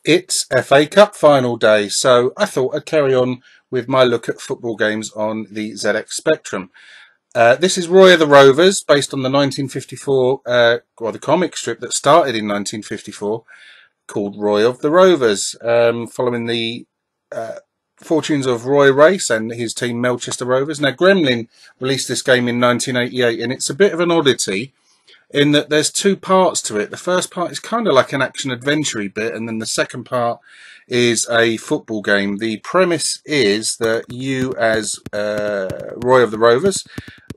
It's FA Cup final day, so I thought I'd carry on with my look at football games on the ZX Spectrum. This is Roy of the Rovers, based on the 1954, or the comic strip that started in 1954, called Roy of the Rovers, following the fortunes of Roy Race and his team Melchester Rovers. Now, Gremlin released this game in 1988, and it's a bit of an oddity in that there's two parts to it. The first part is kind of like an action-adventure bit, and then the second part is a football game. The premise is that you, as Roy of the Rovers,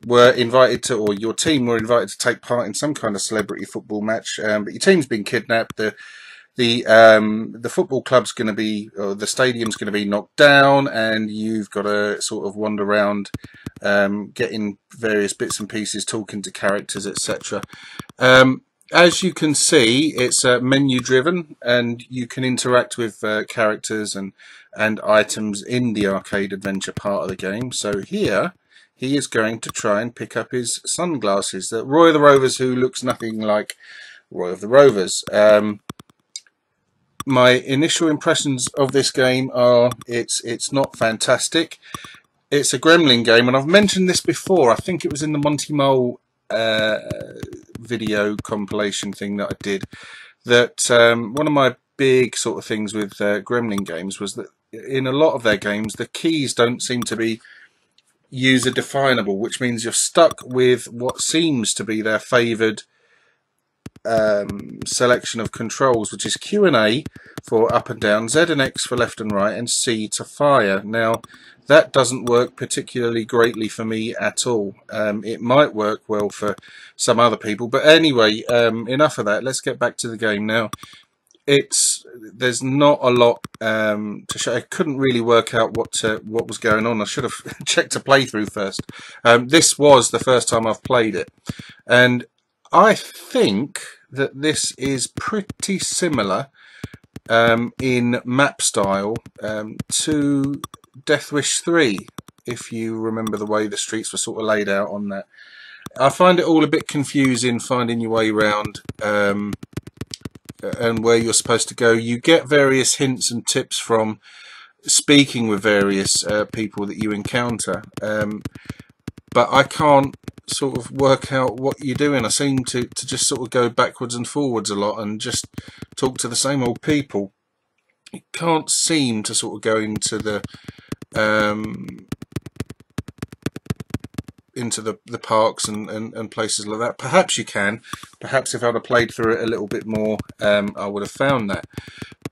were invited to, or your team were invited to take part in some kind of celebrity football match, but your team's been kidnapped. The football club's going to be, or the stadium's going to be knocked down, and you've got to sort of wander around, getting various bits and pieces, talking to characters, etc. As you can see, it's menu driven, and you can interact with characters and items in the arcade adventure part of the game. So here he is going to try and pick up his sunglasses. Roy of the Rovers, who looks nothing like Roy of the Rovers. My initial impressions of this game are it's not fantastic. It's a Gremlin game, and I've mentioned this before. I think it was in the Monty Mole video compilation thing that I did, that one of my big sort of things with Gremlin games was that in a lot of their games the keys don't seem to be user definable, which means you're stuck with what seems to be their favoured selection of controls, which is Q and A for up and down, Z and X for left and right, and C to fire. Now, that doesn't work particularly greatly for me at all. It might work well for some other people, but anyway, enough of that. Let's get back to the game now. There's not a lot to show. I couldn't really work out what was going on. I should have checked a playthrough first. This was the first time I've played it, and I think that this is pretty similar in map style to Death Wish 3, if you remember the way the streets were sort of laid out on that. I find it all a bit confusing finding your way around and where you're supposed to go. You get various hints and tips from speaking with various people that you encounter, but I can't sort of work out what you're doing. I seem to just sort of go backwards and forwards a lot and just talk to the same old people. You can't seem to sort of go into the parks and places like that. Perhaps you can. Perhaps if I'd have played through it a little bit more, I would have found that.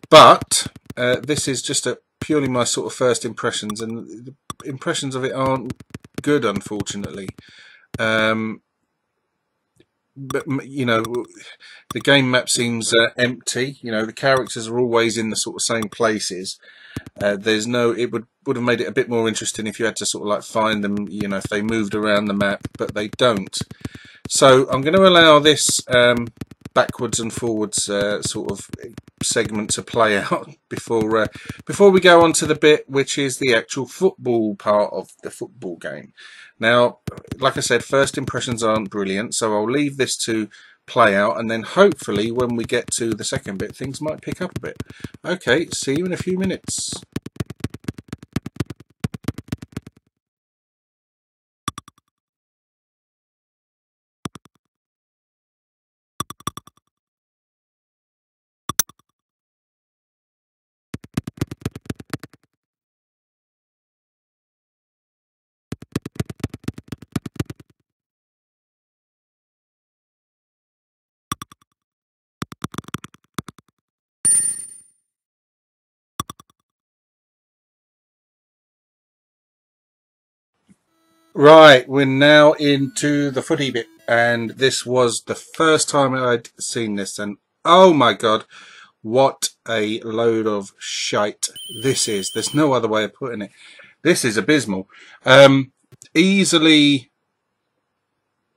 But this is just purely my sort of first impressions, and the impressions of it aren't good, unfortunately. But you know, the game map seems empty. You know, the characters are always in the sort of same places. There's no. It would have made it a bit more interesting if you had to sort of like find them. You know, if they moved around the map, but they don't. So I'm going to allow this backwards and forwards sort of segment to play out before we go on to the bit which is the actual football part of the football game. Now, like I said, first impressions aren't brilliant, so I'll leave this to play out, and then hopefully when we get to the second bit things might pick up a bit. Okay, see you in a few minutes. Right, we're now into the footy bit, and this was the first time I'd seen this, and oh my god, what a load of shite this is. There's no other way of putting it. This is abysmal. Easily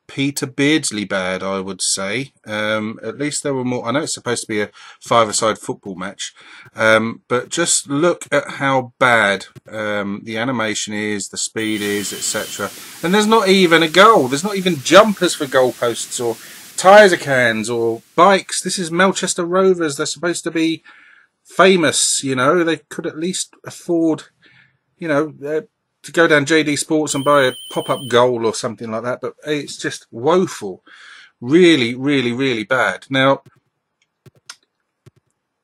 Peter Beardsley bad, I would say. At least there were more. I know it's supposed to be a five-a-side football match, but just look at how bad the animation is, the speed is, etc. And there's not even a goal. There's not even jumpers for goalposts or tyres or cans or bikes. This is Melchester Rovers. They're supposed to be famous. You know, they could at least afford, you know, to go down JD Sports and buy a pop-up goal or something like that. But it's just woeful, really, really, really bad. Now,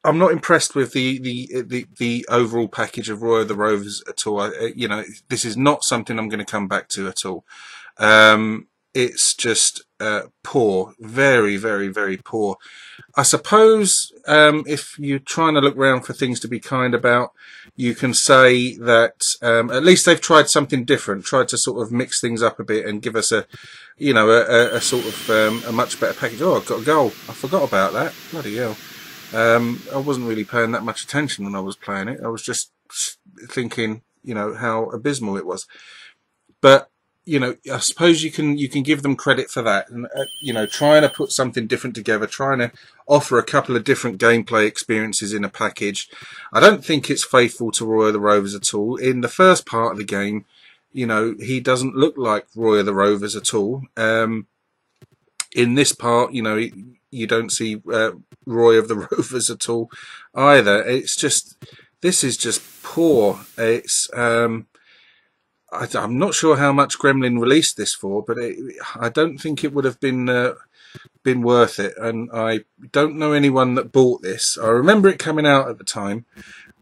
I'm not impressed with the overall package of Roy of the Rovers at all. You know, this is not something I'm going to come back to at all. It's just poor, very, very, very poor. I suppose if you're trying to look around for things to be kind about, you can say that at least they've tried something different, tried to sort of mix things up a bit and give us a, you know, a sort of a much better package. Oh, I've got a goal. I forgot about that. Bloody hell. I wasn't really paying that much attention when I was playing it. I was just thinking, you know, how abysmal it was. But, you know, I suppose you can give them credit for that, and you know, trying to put something different together, trying to offer a couple of different gameplay experiences in a package. I don't think it's faithful to Roy of the Rovers at all. In the first part of the game, you know, he doesn't look like Roy of the Rovers at all. In this part, you know, you don't see Roy of the Rovers at all either. It's just, this is just poor. It's I'm not sure how much Gremlin released this for, but I don't think it would have been worth it. And I don't know anyone that bought this. I remember it coming out at the time,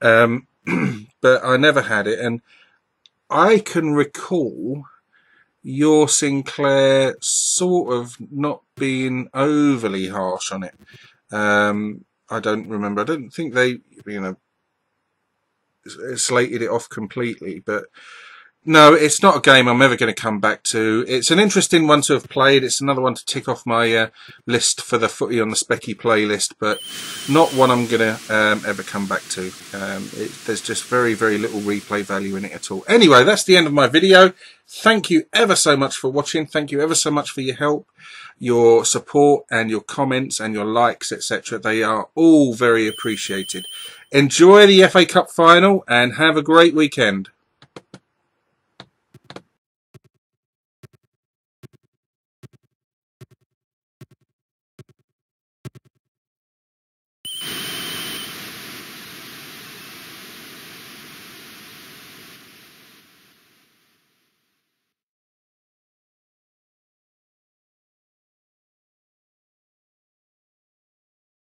but I never had it. And I can recall your Sinclair sort of not being overly harsh on it. I don't remember. I don't think they, you know, slated it off completely, but no, it's not a game I'm ever going to come back to. It's an interesting one to have played. It's another one to tick off my list for the Footy on the Specky playlist, but not one I'm going to ever come back to. There's just very, very little replay value in it at all. Anyway, that's the end of my video. Thank you ever so much for watching. Thank you ever so much for your help, your support, and your comments and your likes, etc. They are all very appreciated. Enjoy the FA Cup final and have a great weekend.